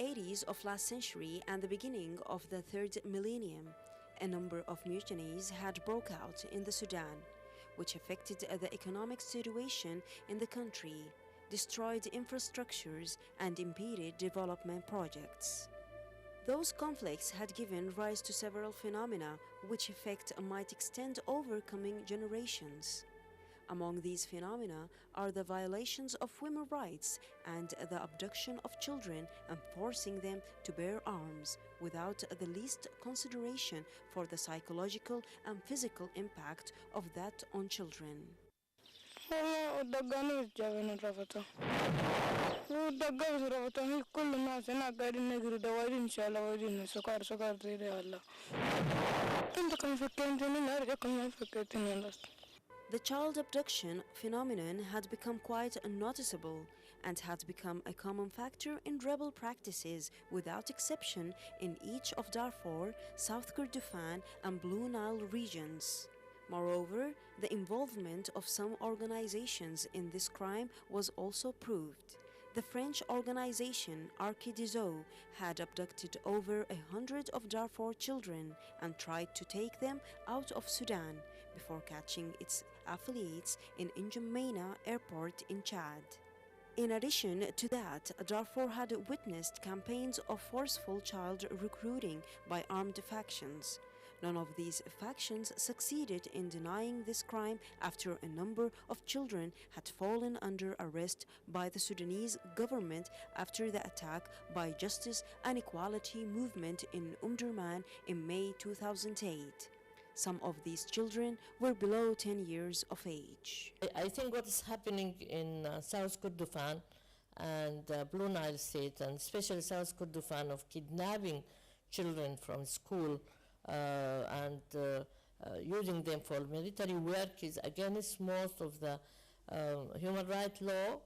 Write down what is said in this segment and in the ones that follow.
80s of last century and the beginning of the third millennium, a number of mutinies had broke out in the Sudan, which affected the economic situation in the country, destroyed infrastructures, and impeded development projects. Those conflicts had given rise to several phenomena which effect might extend over coming generations. Among these phenomena are the violations of women's rights and the abduction of children and forcing them to bear arms without the least consideration for the psychological and physical impact of that on children. The child abduction phenomenon had become quite noticeable and had become a common factor in rebel practices without exception in each of Darfur, South Kordofan and Blue Nile regions. Moreover, the involvement of some organizations in this crime was also proved. The French organization Arc des Eaux had abducted over 100 of Darfur children and tried to take them out of Sudan before catching its affiliates in N'Djamena airport in Chad. In addition to that, Darfur had witnessed campaigns of forceful child recruiting by armed factions. None of these factions succeeded in denying this crime after a number of children had fallen under arrest by the Sudanese government after the attack by Justice and Equality Movement in Durman in May 2008. Some of these children were below 10 years of age. I think what is happening in South Kordofan and Blue Nile State, and especially South Kordofan, of kidnapping children from school and using them for military work is against most of the human rights law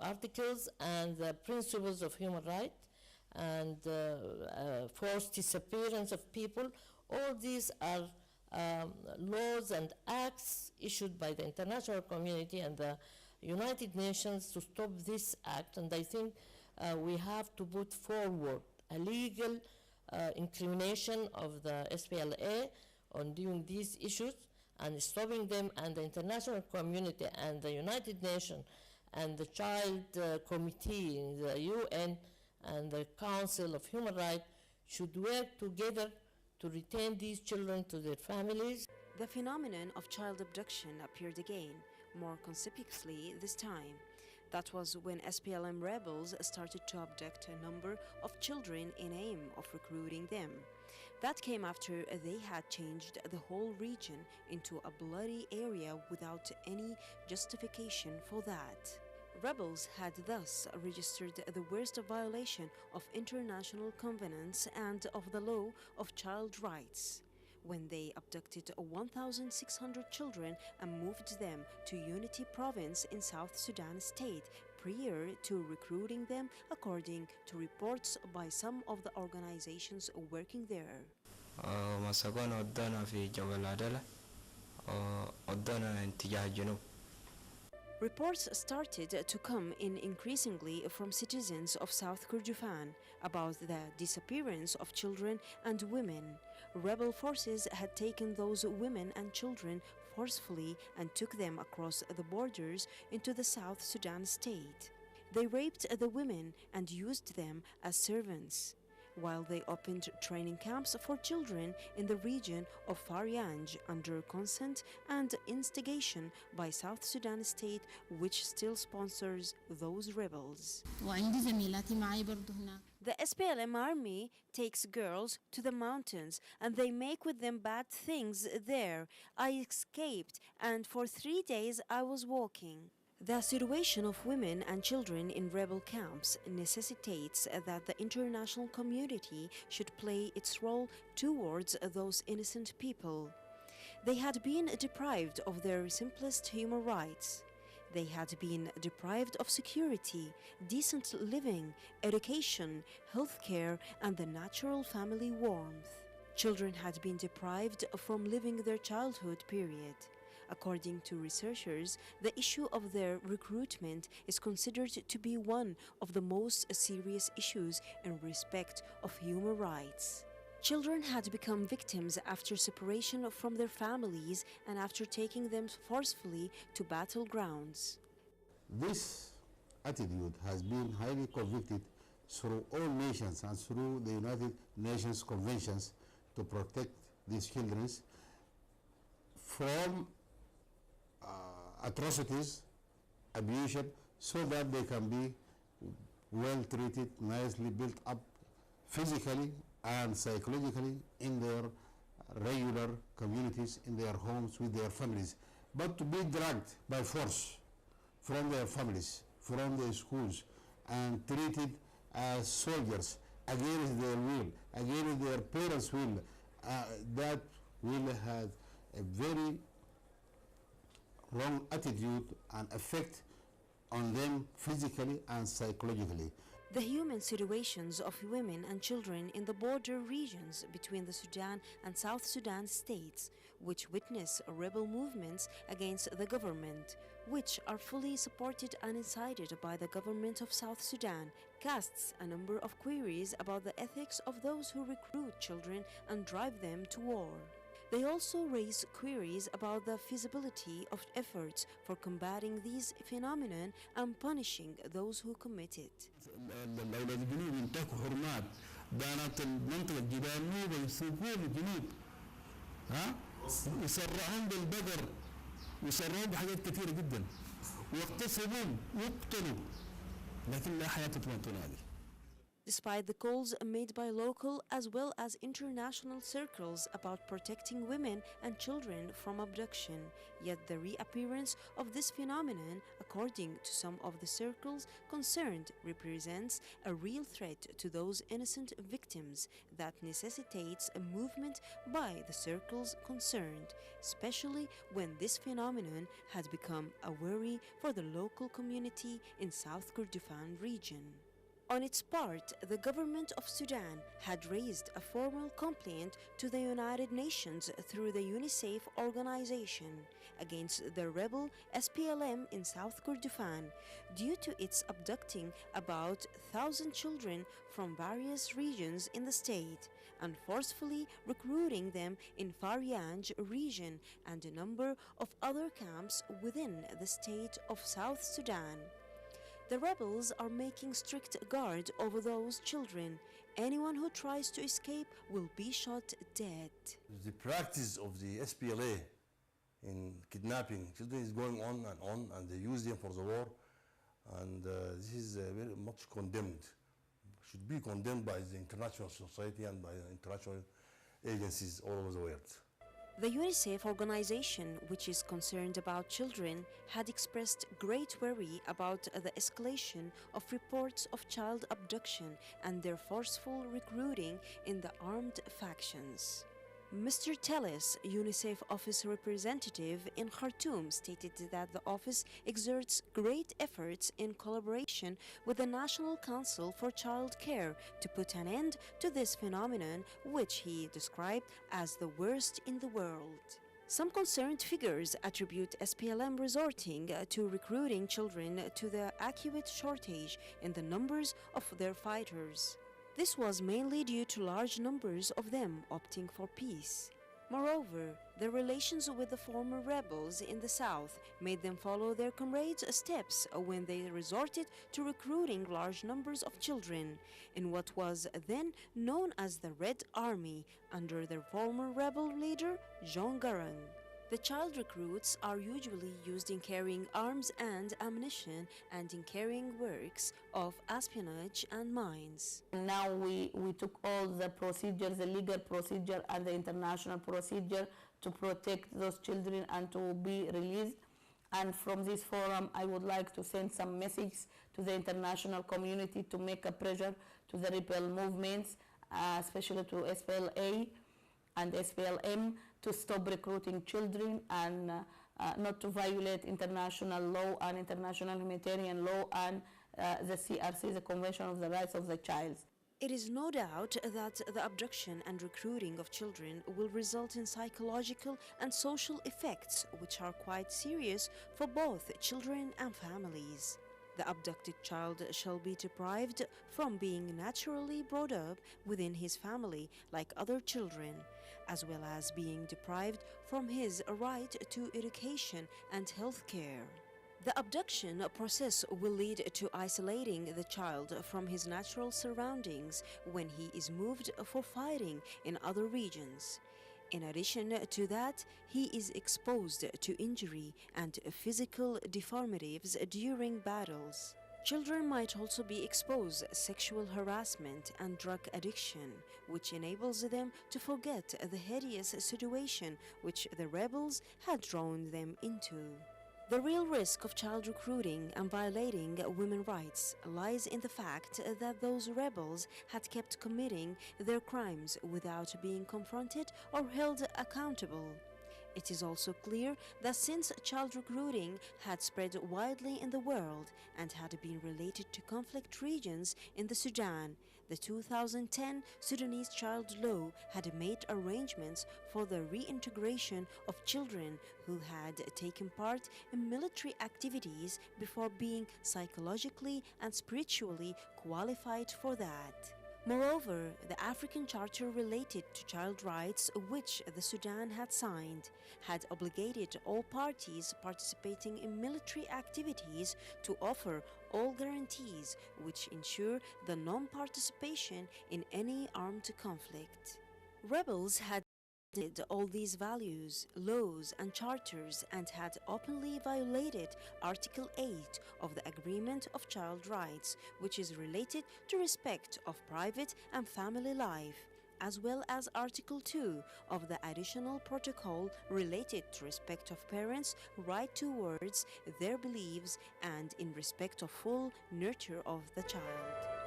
articles and the principles of human rights, and forced disappearance of people. All these are laws and acts issued by the international community and the United Nations to stop this act, and I think we have to put forward a legal incrimination of the SPLA on doing these issues and stopping them, and the international community and the United Nations and the Child Committee in the UN and the Council of Human Rights should work together to return these children to their families. The phenomenon of child abduction appeared again, more conspicuously this time. That was when SPLM rebels started to abduct a number of children in aim of recruiting them. That came after they had changed the whole region into a bloody area without any justification for that. Rebels had thus registered the worst violation of international covenants and of the law of child rights when they abducted 1,600 children and moved them to Unity Province in South Sudan state prior to recruiting them, according to reports by some of the organizations working there. Reports started to come in increasingly from citizens of South Kordofan about the disappearance of children and women. Rebel forces had taken those women and children forcefully and took them across the borders into the South Sudan state. They raped the women and used them as servants, while they opened training camps for children in the region of Faryanj under consent and instigation by South Sudan state, which still sponsors those rebels. The SPLM army takes girls to the mountains and they make with them bad things there. I escaped, and for 3 days I was walking. The situation of women and children in rebel camps necessitates that the international community should play its role towards those innocent people. They had been deprived of their simplest human rights. They had been deprived of security, decent living, education, healthcare, and the natural family warmth. Children had been deprived from living their childhood period. According to researchers, the issue of their recruitment is considered to be one of the most serious issues in respect of human rights. Children had become victims after separation from their families and after taking them forcefully to battlegrounds. This attitude has been highly convicted through all nations and through the United Nations conventions to protect these children from atrocities, abuse, so that they can be well treated, nicely built up physically and psychologically in their regular communities, in their homes, with their families. But to be dragged by force from their families, from their schools, and treated as soldiers against their will, against their parents' will, that will have a very wrong attitude and effect on them physically and psychologically. The human situations of women and children in the border regions between the Sudan and South Sudan states, which witness rebel movements against the government, which are fully supported and incited by the government of South Sudan, casts a number of queries about the ethics of those who recruit children and drive them to war. They also raise queries about the feasibility of efforts for combating these phenomena and punishing those who commit it. الأولاد الجنوب ينتهكوا حرمات بنات المنطقة الجبال نوبة يسوقون الجنوب يسرعون بالبقر ويسرعون بحاجات كثيرة جدا ويغتصبون ويقتلوا لكن لا حياة تموتون هذه. Despite the calls made by local as well as international circles about protecting women and children from abduction, yet the reappearance of this phenomenon, according to some of the circles concerned, represents a real threat to those innocent victims that necessitates a movement by the circles concerned, especially when this phenomenon had become a worry for the local community in South Kordofan region. On its part, the government of Sudan had raised a formal complaint to the United Nations through the UNICEF organization against the rebel SPLM in South Kordofan due to its abducting about 1,000 children from various regions in the state and forcefully recruiting them in Faryanj region and a number of other camps within the state of South Sudan. The rebels are making strict guard over those children. Anyone who tries to escape will be shot dead. The practice of the SPLA in kidnapping children is going on, and they use them for the war. And this is very much condemned. Should be condemned by the international society and by the international agencies all over the world. The UNICEF organization, which is concerned about children, had expressed great worry about the escalation of reports of child abduction and their forceful recruiting in the armed factions. Mr. Tellis, UNICEF office representative in Khartoum, stated that the office exerts great efforts in collaboration with the National Council for Child Care to put an end to this phenomenon, which he described as the worst in the world. Some concerned figures attribute SPLM resorting to recruiting children to the acute shortage in the numbers of their fighters. This was mainly due to large numbers of them opting for peace. Moreover, their relations with the former rebels in the south made them follow their comrades' steps when they resorted to recruiting large numbers of children in what was then known as the Red Army under their former rebel leader, John Garang. The child recruits are usually used in carrying arms and ammunition and in carrying works of espionage and mines. Now we took all the procedures, the legal procedure and the international procedure to protect those children and to be released. And from this forum, I would like to send some message to the international community to make a pressure to the rebel movements, especially to SPLA and SPLM, to stop recruiting children and not to violate international law and international humanitarian law and the CRC, the Convention of the Rights of the Child. It is no doubt that the abduction and recruiting of children will result in psychological and social effects which are quite serious for both children and families. The abducted child shall be deprived from being naturally brought up within his family like other children, as well as being deprived from his right to education and health care. The abduction process will lead to isolating the child from his natural surroundings when he is moved for fighting in other regions. In addition to that, he is exposed to injury and physical deformities during battles. Children might also be exposed to sexual harassment and drug addiction, which enables them to forget the hideous situation which the rebels had drawn them into. The real risk of child recruiting and violating women's rights lies in the fact that those rebels had kept committing their crimes without being confronted or held accountable. It is also clear that since child recruiting had spread widely in the world and had been related to conflict regions in the Sudan, the 2010 Sudanese child law had made arrangements for the reintegration of children who had taken part in military activities before being psychologically and spiritually qualified for that. Moreover, the African Charter related to child rights, which the Sudan had signed, had obligated all parties participating in military activities to offer all guarantees which ensure the non-participation in any armed conflict. Rebels had all these values, laws, and charters and had openly violated Article 8 of the Agreement of Child Rights, which is related to respect of private and family life, as well as Article 2 of the Additional Protocol related to respect of parents' right towards their beliefs and in respect of full nurture of the child.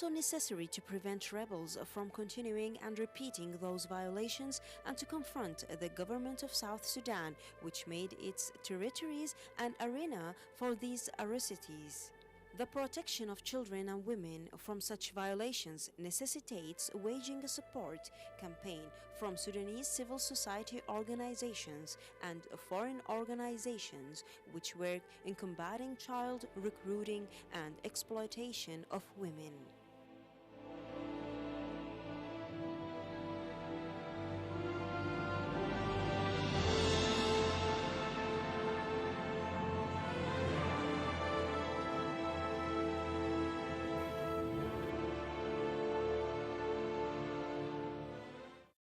It's also necessary to prevent rebels from continuing and repeating those violations and to confront the government of South Sudan, which made its territories an arena for these atrocities. The protection of children and women from such violations necessitates waging a support campaign from Sudanese civil society organizations and foreign organizations which work in combating child recruiting and exploitation of women.